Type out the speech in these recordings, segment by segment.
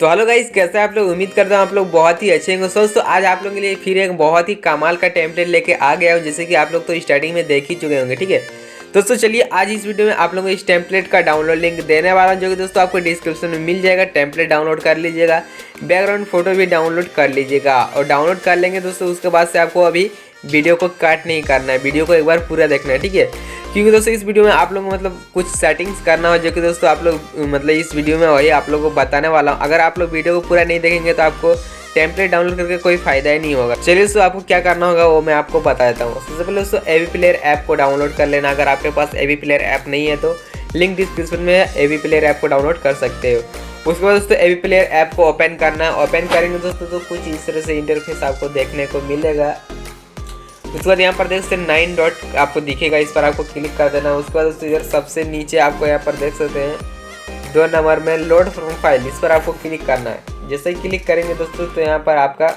तो hello guys, कैसे आप लोग। उम्मीद करता हूँ आप लोग बहुत ही अच्छे होंगे। दोस्तों आज आप लोगों के लिए फिर एक बहुत ही कमाल का टेम्पलेट लेके आ गया हूँ, जैसे कि आप लोग तो स्टार्टिंग में देख ही चुके होंगे। ठीक है दोस्तों, चलिए आज इस वीडियो में आप लोगों को इस टेम्पलेट का डाउनलोड लिंक देने वाला हूँ, जो कि दोस्तों आपको डिस्क्रिप्शन में मिल जाएगा। टेम्पलेट डाउनलोड कर लीजिएगा, बैकग्राउंड फोटो भी डाउनलोड कर लीजिएगा। और डाउनलोड कर लेंगे दोस्तों, उसके बाद से आपको अभी वीडियो को कट नहीं करना है, वीडियो को एक बार पूरा देखना है। ठीक है, क्योंकि दोस्तों इस वीडियो में आप लोगों को मतलब कुछ सेटिंग्स करना हो, जो कि दोस्तों आप लोग मतलब इस वीडियो में वही आप लोगों को बताने वाला हूँ। अगर आप लोग वीडियो को पूरा नहीं देखेंगे तो आपको टेम्पलेट डाउनलोड करके कोई फायदा ही नहीं होगा। चलिए दोस्तों, आपको क्या करना होगा वो मैं आपको बता देता हूँ। सबसे पहले दोस्तों एवी प्लेयर ऐप को डाउनलोड कर लेना। अगर आपके पास एवी प्लेयर ऐप नहीं है तो लिंक डिस्क्रिप्शन में है, एवी प्लेयर ऐप को डाउनलोड कर सकते हो। उसके बाद दोस्तों एवी प्लेयर ऐप को ओपन करना है। ओपन करेंगे दोस्तों तो कुछ इस तरह से इंटरफेस आपको देखने को मिलेगा। उसके बाद यहाँ पर देख सकते हैं 9 डॉट आपको दिखेगा, इस पर आपको क्लिक कर देना है। उसके बाद दोस्तों इधर सबसे नीचे आपको यहाँ पर देख सकते हैं 2 नंबर में लोड फ्रॉम फाइल, इस पर आपको क्लिक करना है। जैसे ही क्लिक करेंगे दोस्तों तो यहाँ पर आपका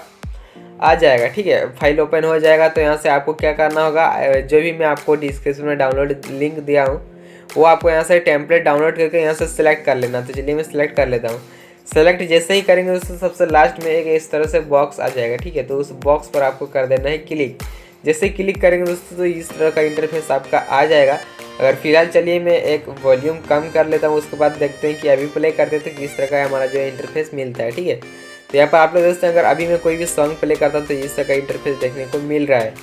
आ जाएगा। ठीक है, फाइल ओपन हो जाएगा। तो यहाँ से आपको क्या करना होगा, जो भी मैं आपको डिस्क्रिप्शन में डाउनलोड लिंक दिया हूँ वो आपको यहाँ से टेम्पलेट डाउनलोड करके यहाँ से सिलेक्ट कर लेना। तो चलिए मैं सिलेक्ट कर लेता हूँ। सेलेक्ट जैसे ही करेंगे दोस्तों सबसे लास्ट में एक इस तरह से बॉक्स आ जाएगा। ठीक है, तो उस बॉक्स पर आपको कर देना है क्लिक। जैसे क्लिक करेंगे दोस्तों तो इस तरह का इंटरफेस आपका आ जाएगा। अगर फिलहाल चलिए मैं एक वॉल्यूम कम कर लेता हूँ, उसके बाद देखते हैं कि अभी प्ले करते तो किस तरह का हमारा जो इंटरफेस मिलता है। ठीक है, तो यहाँ पर आप लोग दोस्तों अगर अभी मैं कोई भी सॉन्ग प्ले करता हूँ तो इस तरह का इंटरफेस देखने को मिल रहा है।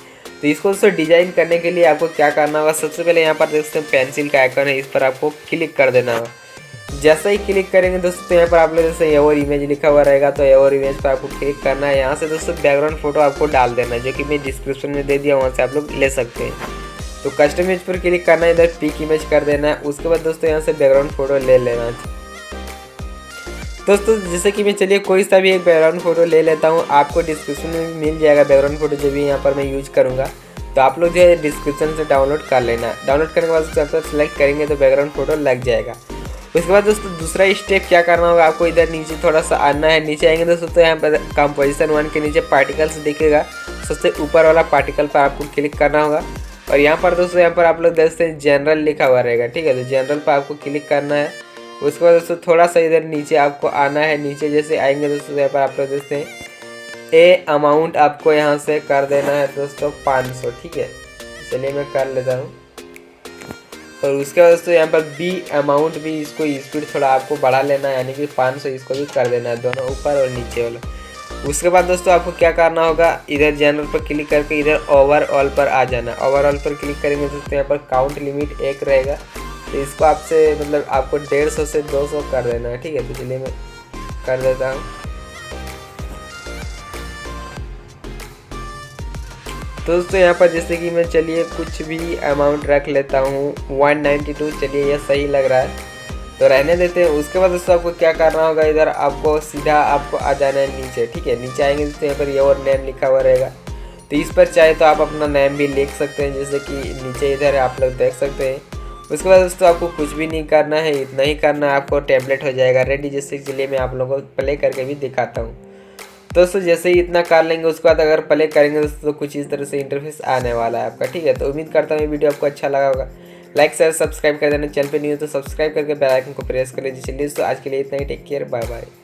तो इसको दोस्तों डिजाइन करने के लिए आपको क्या करना होगा, सबसे पहले यहाँ पर दोस्तों पेंसिल का आइकन है, इस पर आपको क्लिक कर देना होगा। जैसे ही क्लिक करेंगे दोस्तों तो यहाँ पर आप लोग जैसे एवर इमेज लिखा हुआ रहेगा, तो एवर इमेज पर आपको क्लिक करना है। यहाँ से दोस्तों बैकग्राउंड फोटो आपको डाल देना है, जो कि मैं डिस्क्रिप्शन में दे दिया, वहाँ से आप लोग ले सकते हैं। तो कस्टम इमेज पर क्लिक करना है, इधर पिक इमेज कर देना है। उसके बाद दोस्तों यहाँ से बैकग्राउंड फोटो ले लेना है। दोस्तों जैसे कि मैं चलिए कोई सा भी एक बैकग्राउंड फोटो ले लेता हूँ, आपको डिस्क्रिप्शन में मिल जाएगा बैकग्राउंड फोटो जो भी यहाँ पर मैं यूज करूँगा। तो आप लोग जो है डिस्क्रिप्शन से डाउनलोड कर लेना है। डाउनलोड करने के बाद यहाँ पर सेलेक्ट करेंगे तो बैकग्राउंड फोटो लग जाएगा। उसके बाद दोस्तों दूसरा स्टेप क्या करना होगा, आपको इधर नीचे थोड़ा सा आना है। नीचे आएंगे दोस्तों तो यहाँ पर कंपोजिशन 1 के नीचे पार्टिकल्स दिखेगा, सबसे ऊपर वाला पार्टिकल पर आपको क्लिक करना होगा। और यहाँ पर दोस्तों यहाँ पर आप लोग देखते हैं जनरल लिखा हुआ रहेगा। ठीक है, तो जनरल पर आपको क्लिक करना है। उसके बाद दोस्तों थोड़ा सा इधर नीचे आपको आना है। नीचे जैसे आएंगे दोस्तों यहाँ पर आप लोग देखते हैं ए अमाउंट आपको यहाँ से कर देना है दोस्तों 500। ठीक है, चलिए मैं कर लेता हूँ। और उसके बाद दोस्तों यहाँ पर बी अमाउंट भी, इसको स्पीड थोड़ा आपको बढ़ा लेना है, यानी कि 500 इसको भी कर देना है, दोनों ऊपर और नीचे वाला। उसके बाद दोस्तों आपको क्या करना होगा, इधर जनरल पर क्लिक करके इधर ओवरऑल पर आ जाना। ओवरऑल पर क्लिक करेंगे दोस्तों यहाँ पर काउंट लिमिट 1 रहेगा, तो इसको आपसे मतलब आपको 150 से 200 कर देना है। ठीक है, तो चलिए मैं कर देता हूँ। तो दोस्तों यहाँ पर जैसे कि मैं चलिए कुछ भी अमाउंट रख लेता हूँ 192, चलिए ये सही लग रहा है तो रहने देते हैं। उसके बाद दोस्तों आपको क्या करना होगा, इधर आपको सीधा आपको आ जाना है नीचे। ठीक है, नीचे आएंगे दोस्तों यहाँ पर योर नेम लिखा हुआ रहेगा, तो इस पर चाहे तो आप अपना नेम भी लिख सकते हैं, जैसे कि नीचे इधर आप लोग देख सकते हैं। उसके बाद दोस्तों आपको कुछ भी नहीं करना है, इतना ही करना है, आपको टेम्पलेट हो जाएगा रेडी। जैसे चलिए मैं आप लोगों को प्ले करके भी दिखाता हूँ। दोस्तों जैसे ही इतना कर लेंगे उसके बाद अगर प्ले करेंगे दोस्तों तो कुछ इस तरह से इंटरफेस आने वाला है आपका। ठीक है, तो उम्मीद करता हूँ ये वीडियो आपको अच्छा लगा होगा। लाइक शेयर सब्सक्राइब कर देना, चैनल पे न्यू तो सब्सक्राइब करके बेल आइकन को प्रेस कर लीजिए। चलिए दोस्तों आज के लिए इतना ही, टेक केयर, बाय बाय।